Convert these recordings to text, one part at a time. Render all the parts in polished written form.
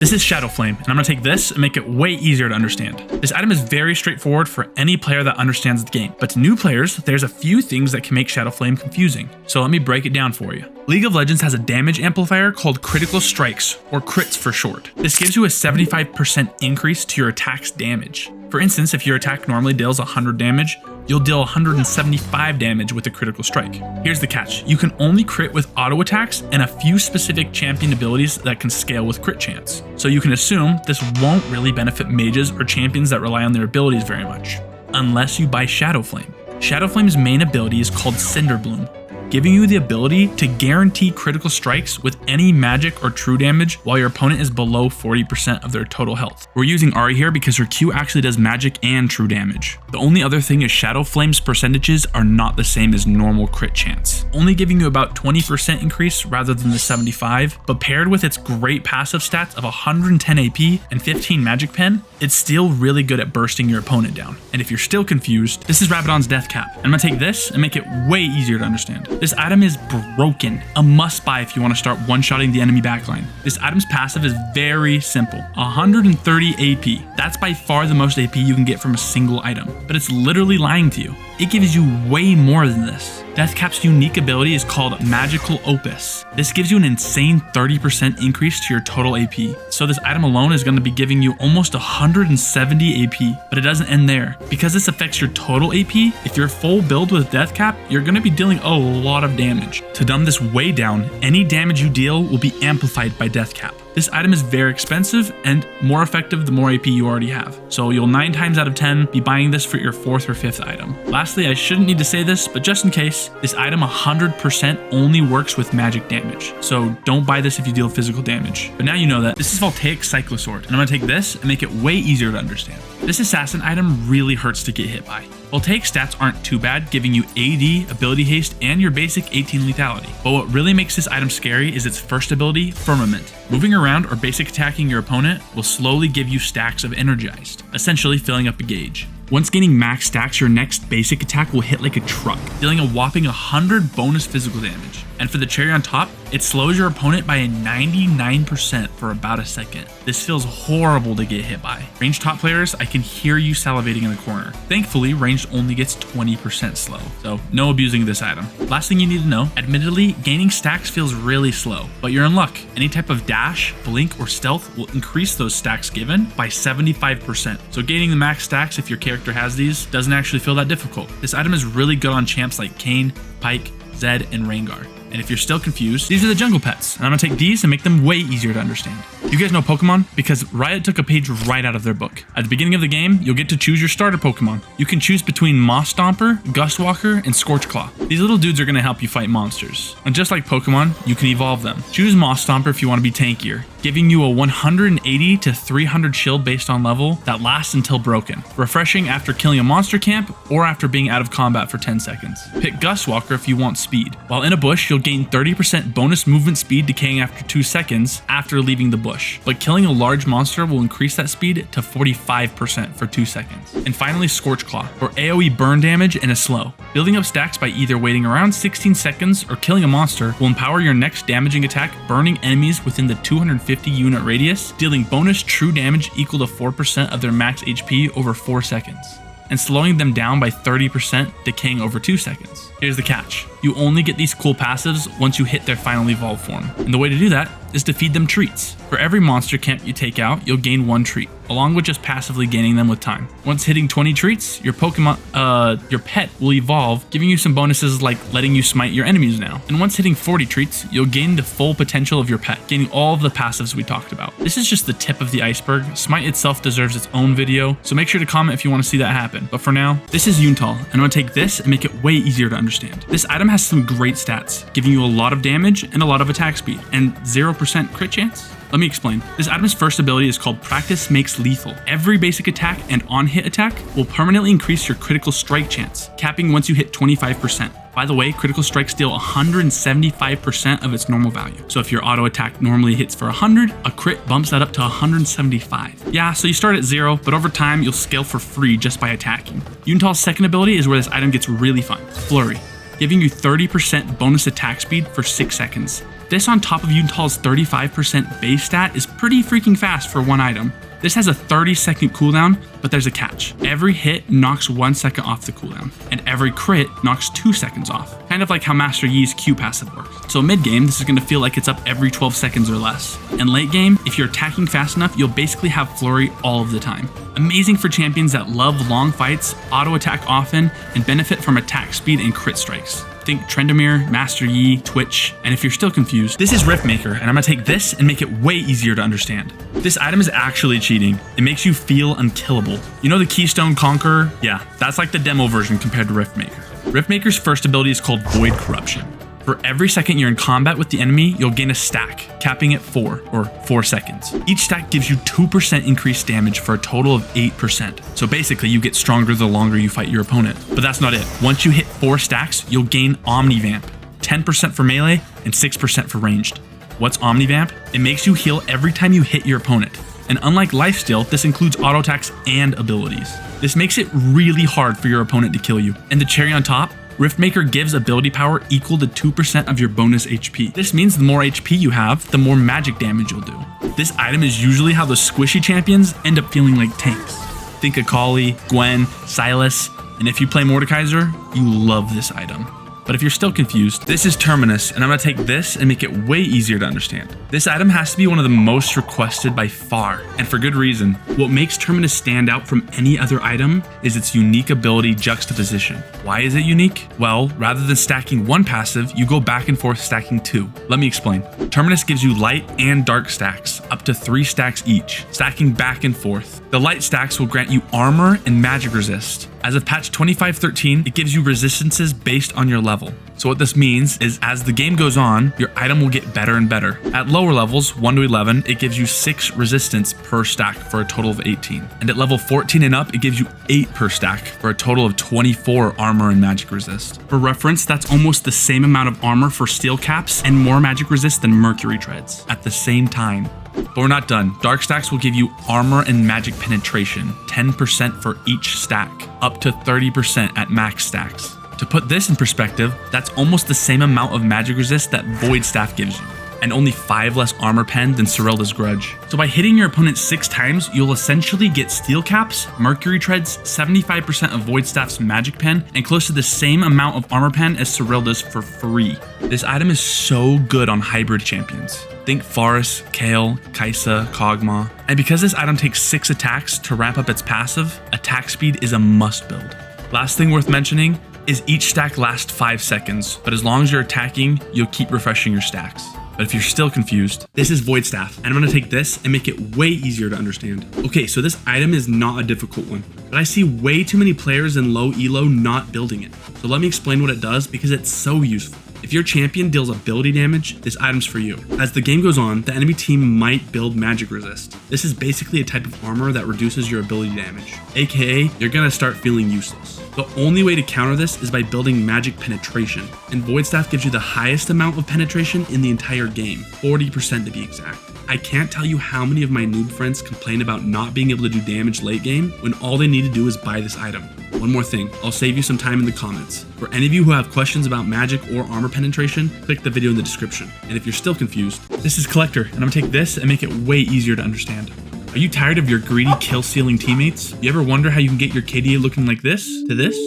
This is Shadow Flame, and I'm going to take this and make it way easier to understand. This item is very straightforward for any player that understands the game, but to new players, there's a few things that can make Shadow Flame confusing, so let me break it down for you. League of Legends has a damage amplifier called critical strikes, or crits for short. This gives you a 75% increase to your attack's damage. For instance, if your attack normally deals 100 damage, you'll deal 175 damage with a critical strike. Here's the catch, you can only crit with auto attacks and a few specific champion abilities that can scale with crit chance. So you can assume this won't really benefit mages or champions that rely on their abilities very much, unless you buy Shadow Flame. Shadow Flame's main ability is called Cinder Bloom, giving you the ability to guarantee critical strikes with any magic or true damage while your opponent is below 40% of their total health. We're using Ari here because her Q actually does magic and true damage. The only other thing is Shadow Flame's percentages are not the same as normal crit chance, only giving you about 20% increase rather than the 75, but paired with its great passive stats of 110 AP and 15 magic pen, it's still really good at bursting your opponent down. And if you're still confused, this is Rabadon's Death Cap. I'm gonna take this and make it way easier to understand. This item is broken, a must buy if you want to start one-shotting the enemy backline. This item's passive is very simple, 130 AP. That's by far the most AP you can get from a single item, but it's literally lying to you. It gives you way more than this. Death Cap's unique ability is called Magical Opus. This gives you an insane 30% increase to your total AP. So this item alone is going to be giving you almost 170 AP, but it doesn't end there. Because this affects your total AP, if you're full build with Death Cap, you're going to be dealing a lot of damage. To dumb this way down, any damage you deal will be amplified by Death Cap. This item is very expensive and more effective the more AP you already have, so you'll 9 times out of 10 be buying this for your 4th or 5th item. Lastly, I shouldn't need to say this, but just in case, this item 100% only works with magic damage, so don't buy this if you deal physical damage. But now you know that. This is Voltaic Cyclosword, and I'm going to take this and make it way easier to understand. This assassin item really hurts to get hit by. Voltaic stats aren't too bad, giving you AD, ability haste, and your basic 18 lethality. But what really makes this item scary is its first ability, Firmament. Moving around or basic attacking your opponent will slowly give you stacks of energized, essentially filling up a gauge. Once gaining max stacks, your next basic attack will hit like a truck, dealing a whopping 100 bonus physical damage. And for the cherry on top, it slows your opponent by a 99% for about a second. This feels horrible to get hit by. Ranged top players, I can hear you salivating in the corner. Thankfully, ranged only gets 20% slow, so no abusing this item. Last thing you need to know, admittedly, gaining stacks feels really slow, but you're in luck. Any type of dash, blink, or stealth will increase those stacks given by 75%. So gaining the max stacks if your character has these doesn't actually feel that difficult. This item is really good on champs like Kayn, Pyke, Zed, and Rengar. And if you're still confused, these are the jungle pets, and I'm gonna take these and make them way easier to understand. You guys know Pokemon? Because Riot took a page right out of their book. At the beginning of the game, you'll get to choose your starter Pokemon. You can choose between Moss Stomper, Gustwalker, and Scorchclaw. These little dudes are gonna help you fight monsters. And just like Pokemon, you can evolve them. Choose Moss Stomper if you wanna be tankier, giving you a 180 to 300 shield based on level that lasts until broken, refreshing after killing a monster camp or after being out of combat for 10 seconds. Pick Gustwalker if you want speed. While in a bush, you'll gain 30% bonus movement speed decaying after 2 seconds after leaving the bush, but killing a large monster will increase that speed to 45% for 2 seconds. And finally, Scorchclaw, or AoE burn damage and a slow. Building up stacks by either waiting around 16 seconds or killing a monster will empower your next damaging attack, burning enemies within the 250 unit radius, dealing bonus true damage equal to 4% of their max HP over 4 seconds, and slowing them down by 30%, decaying over 2 seconds. Here's the catch. You only get these cool passives once you hit their final evolve form, and the way to do that is to feed them treats. For every monster camp you take out, you'll gain 1 treat, along with just passively gaining them with time. Once hitting 20 treats, your pet will evolve, giving you some bonuses like letting you smite your enemies now. And once hitting 40 treats, you'll gain the full potential of your pet, gaining all of the passives we talked about. This is just the tip of the iceberg. Smite itself deserves its own video, so make sure to comment if you want to see that happen. But for now, this is Yunl, and I'm going to take this and make it way easier to understand. This item has some great stats, giving you a lot of damage and a lot of attack speed, and 0% crit chance. Let me explain. This item's first ability is called Practice Makes Lethal. Every basic attack and on-hit attack will permanently increase your critical strike chance, capping once you hit 25%. By the way, critical strikes deal 175% of its normal value. So if your auto attack normally hits for 100, a crit bumps that up to 175. Yeah, so you start at 0, but over time you'll scale for free just by attacking. Yuntal's second ability is where this item gets really fun, Flurry, giving you 30% bonus attack speed for 6 seconds. This on top of Yuntal's 35% base stat is pretty freaking fast for one item. This has a 30-second cooldown, but there's a catch. Every hit knocks 1 second off the cooldown, and every crit knocks 2 seconds off. Kind of like how Master Yi's Q passive works. So mid-game, this is going to feel like it's up every 12 seconds or less. And late game, if you're attacking fast enough, you'll basically have Flurry all of the time. Amazing for champions that love long fights, auto-attack often, and benefit from attack speed and crit strikes. Think Trendamere, Master Yi, Twitch, and if you're still confused, this is Riftmaker, and I'm gonna take this and make it way easier to understand. This item is actually cheating. It makes you feel unkillable. You know the Keystone Conqueror? Yeah, that's like the demo version compared to Riftmaker. Riftmaker's first ability is called Void Corruption. For every second you're in combat with the enemy, you'll gain a stack, capping at 4 seconds. Each stack gives you 2% increased damage for a total of 8%. So basically, you get stronger the longer you fight your opponent. But that's not it. Once you hit 4 stacks, you'll gain Omnivamp, 10% for melee and 6% for ranged. What's Omnivamp? It makes you heal every time you hit your opponent. And unlike lifesteal, this includes auto attacks and abilities. This makes it really hard for your opponent to kill you. And the cherry on top, Riftmaker gives ability power equal to 2% of your bonus HP. This means the more HP you have, the more magic damage you'll do. This item is usually how the squishy champions end up feeling like tanks. Think Akali, Gwen, Sylas, and if you play Mordekaiser, you love this item. But if you're still confused, this is Terminus, and I'm gonna take this and make it way easier to understand. This item has to be one of the most requested by far, and for good reason. What makes Terminus stand out from any other item is its unique ability juxtaposition. Why is it unique? Well, rather than stacking one passive, you go back and forth stacking 2. Let me explain. Terminus gives you light and dark stacks, up to 3 stacks each, stacking back and forth. The light stacks will grant you armor and magic resist. As of patch 25.13, it gives you resistances based on your level. So what this means is as the game goes on, your item will get better and better. At lower levels, 1 to 11, it gives you 6 resistance per stack for a total of 18. And at level 14 and up, it gives you 8 per stack for a total of 24 armor and magic resist. For reference, that's almost the same amount of armor for steel caps and more magic resist than Mercury treads at the same time. But we're not done. Dark stacks will give you armor and magic penetration, 10% for each stack, up to 30% at max stacks. To put this in perspective, that's almost the same amount of magic resist that Void Staff gives you, and only 5 less armor pen than Serelda's Grudge. So by hitting your opponent 6 times, you'll essentially get steel caps, Mercury treads, 75% of Void Staff's magic pen, and close to the same amount of armor pen as Serelda's for free. This item is so good on hybrid champions. Think Forest, Kayle, Kai'Sa, Kog'Maw. And because this item takes 6 attacks to ramp up its passive, attack speed is a must build. Last thing worth mentioning is each stack lasts 5 seconds, but as long as you're attacking, you'll keep refreshing your stacks. But if you're still confused, this is Void Staff, and I'm gonna take this and make it way easier to understand. Okay, so this item is not a difficult one, but I see way too many players in low elo not building it. So let me explain what it does because it's so useful. If your champion deals ability damage, this item's for you. As the game goes on, the enemy team might build magic resist. This is basically a type of armor that reduces your ability damage, aka you're gonna start feeling useless. The only way to counter this is by building magic penetration, and Void Staff gives you the highest amount of penetration in the entire game, 40% to be exact. I can't tell you how many of my noob friends complain about not being able to do damage late game when all they need to do is buy this item. One more thing, I'll save you some time in the comments. For any of you who have questions about magic or armor penetration, click the video in the description. And if you're still confused, this is Collector, and I'm gonna take this and make it way easier to understand. Are you tired of your greedy kill-stealing teammates? You ever wonder how you can get your KDA looking like this to this?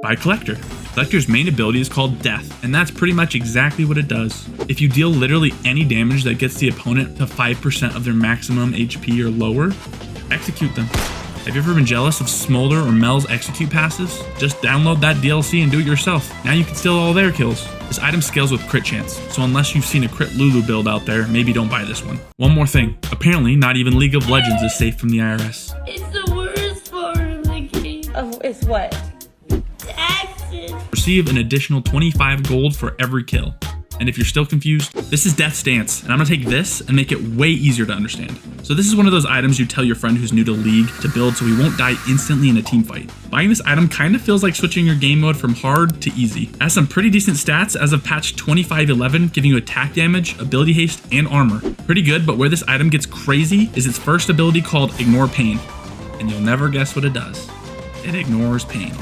Buy Collector. Collector's main ability is called Death, and that's pretty much exactly what it does. If you deal literally any damage that gets the opponent to 5% of their maximum HP or lower, execute them. Have you ever been jealous of Smolder or Mel's execute passes? Just download that DLC and do it yourself. Now you can steal all their kills. This item scales with crit chance, so unless you've seen a crit Lulu build out there, maybe don't buy this one. One more thing, apparently not even League of Legends is safe from the IRS. It's the worst part of the game. Oh, it's what? Taxes. Receive an additional 25 gold for every kill. And if you're still confused, this is Death's Dance, and I'm gonna take this and make it way easier to understand. So this is one of those items you tell your friend who's new to League to build so he won't die instantly in a team fight. Buying this item kind of feels like switching your game mode from hard to easy. It has some pretty decent stats as of patch 25.11, giving you attack damage, ability haste, and armor. Pretty good, but where this item gets crazy is its first ability called Ignore Pain. And you'll never guess what it does. It ignores pain.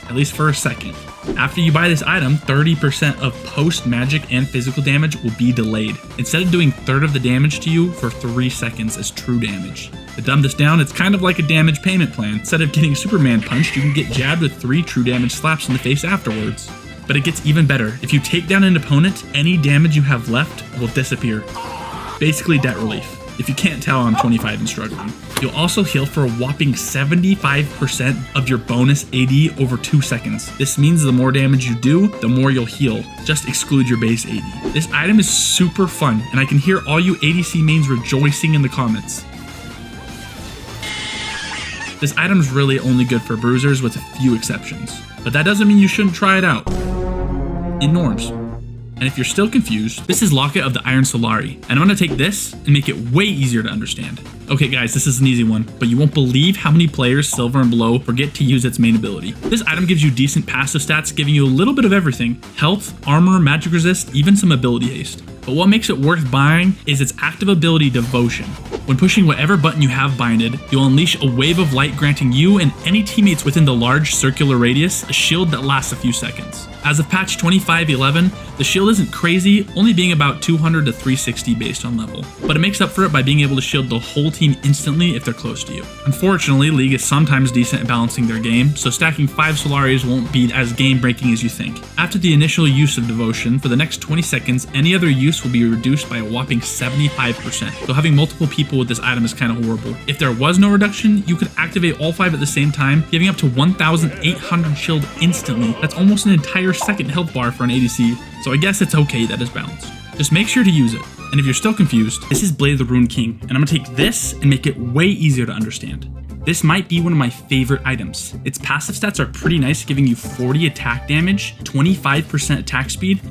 at least for a second. After you buy this item, 30% of post magic and physical damage will be delayed, instead of doing third of the damage to you for 3 seconds as true damage. To dumb this down, it's kind of like a damage payment plan. Instead of getting Superman punched, you can get jabbed with 3 true damage slaps in the face afterwards. But it gets even better. If you take down an opponent, any damage you have left will disappear. Basically debt relief. If you can't tell, I'm 25 and struggling. You'll also heal for a whopping 75% of your bonus AD over 2 seconds. This means the more damage you do, the more you'll heal. Just exclude your base AD. This item is super fun, and I can hear all you ADC mains rejoicing in the comments. This item's really only good for bruisers with a few exceptions, but that doesn't mean you shouldn't try it out. In NOOBS. And if you're still confused, this is Locket of the Iron Solari, and I'm gonna take this and make it way easier to understand. Okay guys, this is an easy one, but you won't believe how many players silver and below forget to use its main ability. This item gives you decent passive stats, giving you a little bit of everything: health, armor, magic resist, even some ability haste. But what makes it worth buying is its active ability Devotion. When pushing whatever button you have binded, you'll unleash a wave of light, granting you and any teammates within the large circular radius a shield that lasts a few seconds. As of patch 25.11, the shield isn't crazy, only being about 200 to 360 based on level, but it makes up for it by being able to shield the whole team instantly if they're close to you. Unfortunately, League is sometimes decent at balancing their game, so stacking 5 Solaris won't be as game-breaking as you think. After the initial use of Devotion, for the next 20 seconds, any other use will be reduced by a whopping 75%, so having multiple people with this item is kind of horrible. If there was no reduction, you could activate all 5 at the same time, giving up to 1,800 shield instantly. That's almost an entire second health bar for an ADC, so I guess it's okay that it's balanced. Just make sure to use it. And if you're still confused, this is Blade of the Rune King, and I'm gonna take this and make it way easier to understand. This might be one of my favorite items. Its passive stats are pretty nice, giving you 40 attack damage, 25% attack speed,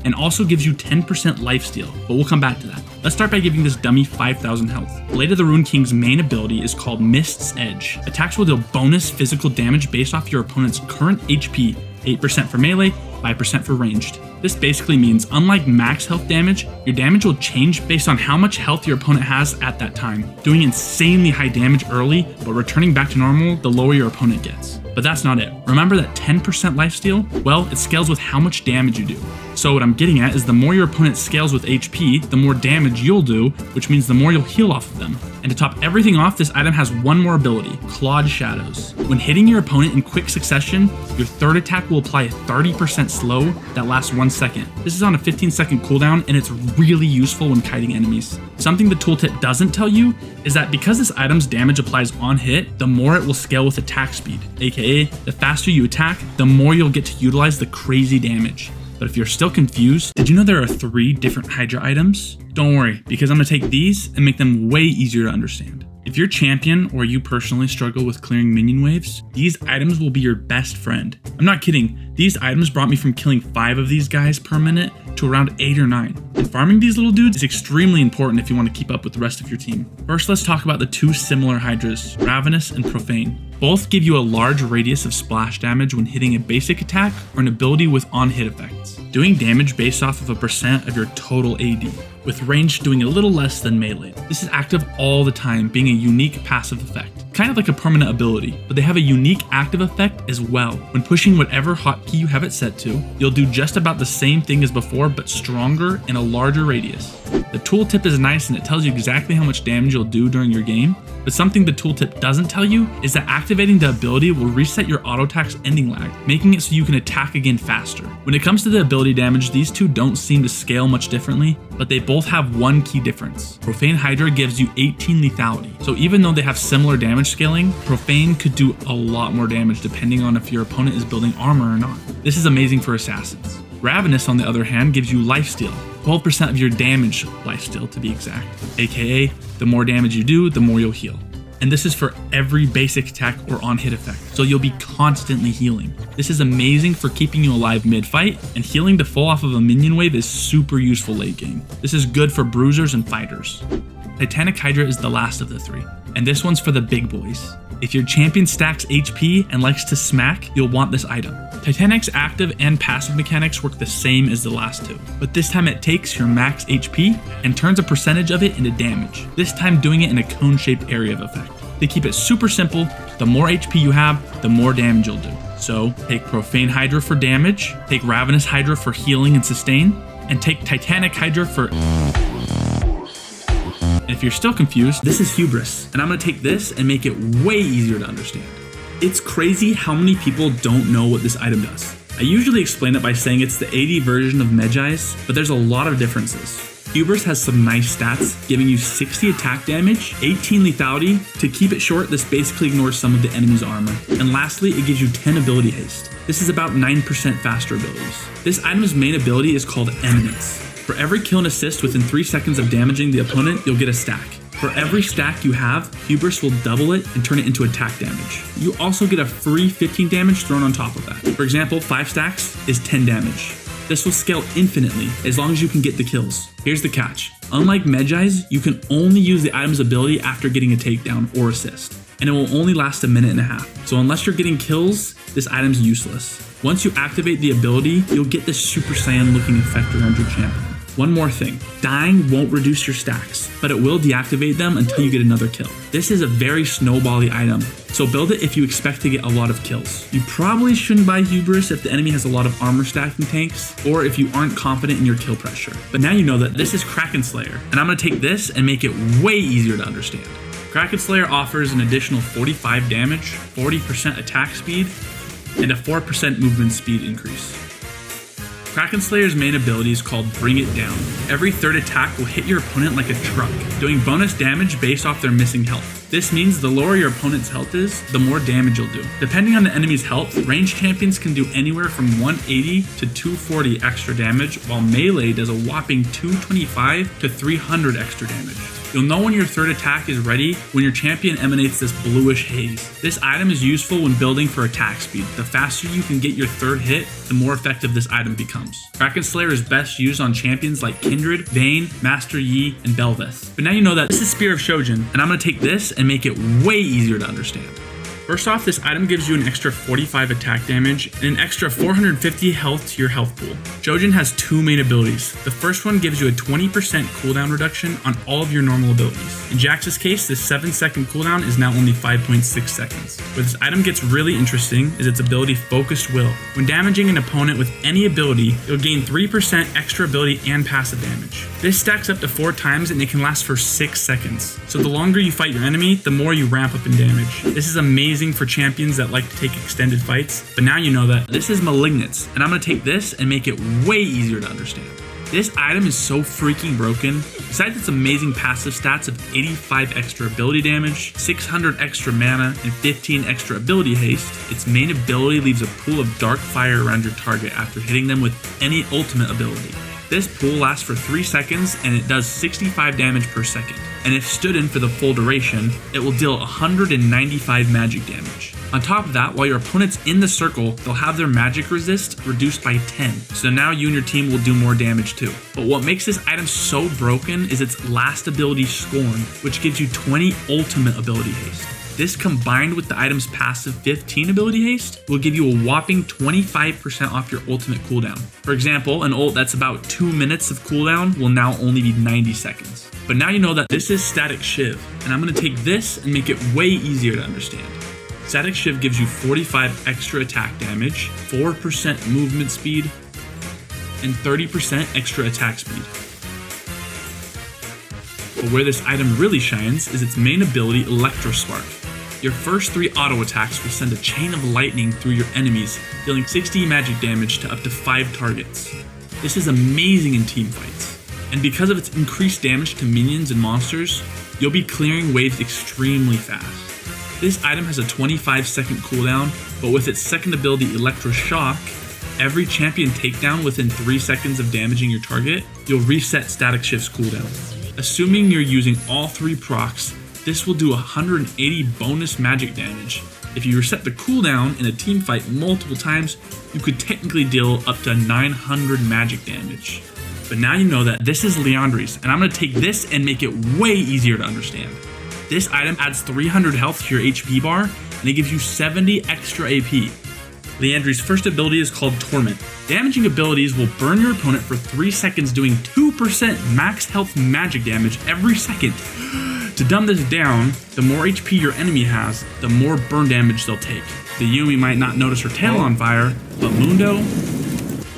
and also gives you 10% lifesteal, but we'll come back to that. Let's start by giving this dummy 5,000 health. Blade of the Rune King's main ability is called Mist's Edge. Attacks will deal bonus physical damage based off your opponent's current HP, 8% for melee, 5% for ranged. This basically means, unlike max health damage, your damage will change based on how much health your opponent has at that time, doing insanely high damage early, but returning back to normal the lower your opponent gets. But that's not it. Remember that 10% lifesteal? Well, it scales with how much damage you do. So what I'm getting at is the more your opponent scales with HP, the more damage you'll do, which means the more you'll heal off of them. And to top everything off, this item has one more ability, Clawed Shadows. When hitting your opponent in quick succession, your third attack will apply a 30% slow that lasts 1 second. This is on a 15-second cooldown, and it's really useful when kiting enemies. Something the tooltip doesn't tell you is that because this item's damage applies on hit, the more it will scale with attack speed, aka the faster you attack, the more you'll get to utilize the crazy damage. But if you're still confused, did you know there are 3 different Hydra items? Don't worry, because I'm going to take these and make them way easier to understand. If your champion or you personally struggle with clearing minion waves, these items will be your best friend. I'm not kidding, these items brought me from killing 5 of these guys per minute to around 8 or 9. And farming these little dudes is extremely important if you want to keep up with the rest of your team. First, let's talk about the 2 similar Hydras, Ravenous and Profane. Both give you a large radius of splash damage when hitting a basic attack or an ability with on-hit effects, doing damage based off of a percent of your total AD, with range doing a little less than melee. This is active all the time, being a unique passive effect, kind of like a permanent ability, but they have a unique active effect as well. When pushing whatever hotkey you have it set to, you'll do just about the same thing as before, but stronger in a larger radius. The tooltip is nice and it tells you exactly how much damage you'll do during your game, but something the tooltip doesn't tell you is that activating the ability will reset your auto attack's ending lag, making it so you can attack again faster. When it comes to the ability damage, these 2 don't seem to scale much differently, but they both have one key difference. Profane Hydra gives you 18 lethality, so even though they have similar damage scaling, Profane could do a lot more damage depending on if your opponent is building armor or not. This is amazing for assassins. Ravenous, on the other hand, gives you lifesteal, 12% of your damage lifesteal to be exact, aka the more damage you do, the more you'll heal. And this is for every basic attack or on-hit effect, so you'll be constantly healing. This is amazing for keeping you alive mid-fight, and healing to full off of a minion wave is super useful late game. This is good for bruisers and fighters. Titanic Hydra is the last of the 3, and this one's for the big boys. If your champion stacks HP and likes to smack, you'll want this item. Titanic's active and passive mechanics work the same as the last 2, but this time it takes your max HP and turns a percentage of it into damage, this time doing it in a cone-shaped area of effect. They keep it super simple. The more HP you have, the more damage you'll do. So take Profane Hydra for damage, take Ravenous Hydra for healing and sustain, and take Titanic Hydra for... And if you're still confused, this is Hubris, and I'm gonna take this and make it way easier to understand. It's crazy how many people don't know what this item does. I usually explain it by saying it's the AD version of Medjai's, but there's a lot of differences. Hubris has some nice stats, giving you 60 attack damage, 18 lethality. To keep it short, this basically ignores some of the enemy's armor. And lastly, it gives you 10 ability haste. This is about 9% faster abilities. This item's main ability is called Eminence. For every kill and assist within 3 seconds of damaging the opponent, you'll get a stack. For every stack you have, Hubris will double it and turn it into attack damage. You also get a free 15 damage thrown on top of that. For example, 5 stacks is 10 damage. This will scale infinitely as long as you can get the kills. Here's the catch. Unlike Medjai's, you can only use the item's ability after getting a takedown or assist, and it will only last a minute and a half. So unless you're getting kills, this item's useless. Once you activate the ability, you'll get this Super Saiyan looking effect around your champion. One more thing, dying won't reduce your stacks, but it will deactivate them until you get another kill. This is a very snowbally item, so build it if you expect to get a lot of kills. You probably shouldn't buy Hubris if the enemy has a lot of armor stacking tanks, or if you aren't confident in your kill pressure. But now you know that this is Kraken Slayer, and I'm gonna take this and make it way easier to understand. Kraken Slayer offers an additional 45 damage, 40% attack speed, and a 4% movement speed increase. Kraken Slayer's main ability is called Bring It Down. Every third attack will hit your opponent like a truck, doing bonus damage based off their missing health. This means the lower your opponent's health is, the more damage you'll do. Depending on the enemy's health, ranged champions can do anywhere from 180 to 240 extra damage, while melee does a whopping 225 to 300 extra damage. You'll know when your third attack is ready when your champion emanates this bluish haze. This item is useful when building for attack speed. The faster you can get your third hit, the more effective this item becomes. Kraken Slayer is best used on champions like Kindred, Vayne, Master Yi, and Bel'Veth. But now you know that this is Spear of Shojan, and I'm gonna take this and make it way easier to understand. First off, this item gives you an extra 45 attack damage and an extra 450 health to your health pool. Shojan has 2 main abilities. The first one gives you a 20% cooldown reduction on all of your normal abilities. In Jax's case, this 7-second cooldown is now only 5.6 seconds. Where this item gets really interesting is its ability Focused Will. When damaging an opponent with any ability, you'll gain 3% extra ability and passive damage. This stacks up to 4 times and it can last for 6 seconds. So the longer you fight your enemy, the more you ramp up in damage. This is amazing for champions that like to take extended fights, but now you know that this is Malignance, and I'm gonna take this and make it way easier to understand. This item is so freaking broken. Besides its amazing passive stats of 85 extra ability damage, 600 extra mana, and 15 extra ability haste, its main ability leaves a pool of dark fire around your target after hitting them with any ultimate ability. This pool lasts for 3 seconds and it does 65 damage per second. And if stood in for the full duration, it will deal 195 magic damage. On top of that, while your opponent's in the circle, they'll have their magic resist reduced by 10. So now you and your team will do more damage too. But what makes this item so broken is its last ability, Scorn, which gives you 20 ultimate ability haste. This combined with the item's passive 15 ability haste will give you a whopping 25% off your ultimate cooldown. For example, an ult that's about 2 minutes of cooldown will now only be 90 seconds. But now you know that this is Static Shiv, and I'm going to take this and make it way easier to understand. Static Shiv gives you 45 extra attack damage, 4% movement speed, and 30% extra attack speed. But where this item really shines is its main ability, Electro Spark. Your first 3 auto attacks will send a chain of lightning through your enemies, dealing 60 magic damage to up to 5 targets. This is amazing in team fights, and because of its increased damage to minions and monsters, you'll be clearing waves extremely fast. This item has a 25-second cooldown, but with its second ability, Electro Shock, every champion takedown within 3 seconds of damaging your target, you'll reset Static Shiv's cooldown. Assuming you're using all 3 procs, this will do 180 bonus magic damage. If you reset the cooldown in a team fight multiple times, you could technically deal up to 900 magic damage. But now you know that this is Leandre's, and I'm going to take this and make it way easier to understand. This item adds 300 health to your HP bar, and it gives you 70 extra AP. Leandre's first ability is called Torment. Damaging abilities will burn your opponent for 3 seconds, doing 2% max health magic damage every second. To dumb this down, the more HP your enemy has, the more burn damage they'll take. The Yumi might not notice her tail on fire, but Mundo?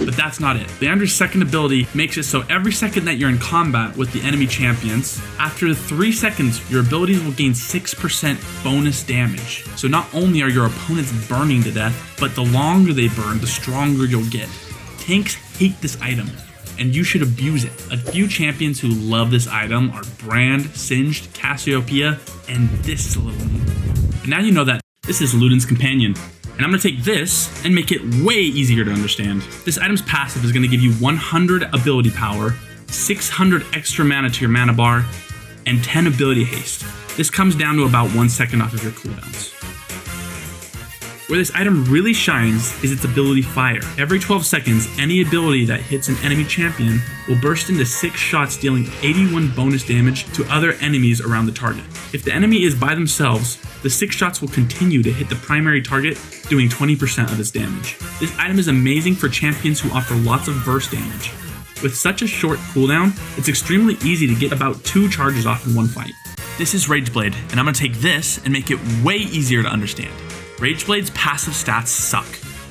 But that's not it. Leandre's second ability makes it so every second that you're in combat with the enemy champions, after 3 seconds, your abilities will gain 6% bonus damage. So not only are your opponents burning to death, but the longer they burn, the stronger you'll get. Tanks hate this item, and you should abuse it. A few champions who love this item are Brand, Singed, Cassiopeia, and this little one. And now you know that this is Luden's companion. And I'm going to take this and make it way easier to understand. This item's passive is going to give you 100 ability power, 600 extra mana to your mana bar, and 10 ability haste. This comes down to about 1 second off of your cooldowns. Where this item really shines is its ability Fire. Every 12 seconds, any ability that hits an enemy champion will burst into 6 shots, dealing 81 bonus damage to other enemies around the target. If the enemy is by themselves, the 6 shots will continue to hit the primary target, doing 20% of its damage. This item is amazing for champions who offer lots of burst damage. With such a short cooldown, it's extremely easy to get about 2 charges off in one fight. This is Rageblade, and I'm going to take this and make it way easier to understand. Rageblade's passive stats suck,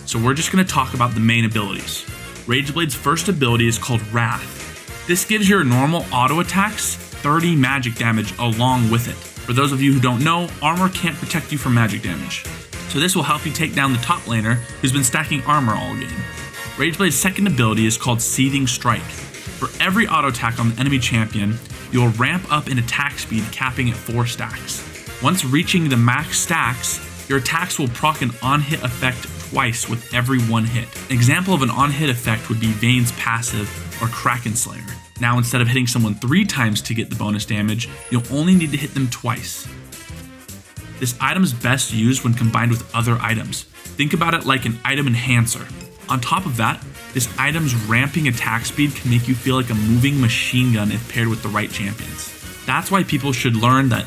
so we're just going to talk about the main abilities. Rageblade's first ability is called Wrath. This gives your normal auto attacks 30 magic damage along with it. For those of you who don't know, armor can't protect you from magic damage, so this will help you take down the top laner who's been stacking armor all game. Rageblade's second ability is called Seething Strike. For every auto attack on the enemy champion, you'll ramp up in attack speed, capping at 4 stacks. Once reaching the max stacks, your attacks will proc an on-hit effect twice with every 1 hit. An example of an on-hit effect would be Vayne's passive or Kraken Slayer. Now instead of hitting someone 3 times to get the bonus damage, you'll only need to hit them twice. This item is best used when combined with other items. Think about it like an item enhancer. On top of that, this item's ramping attack speed can make you feel like a moving machine gun if paired with the right champions. That's why people should learn that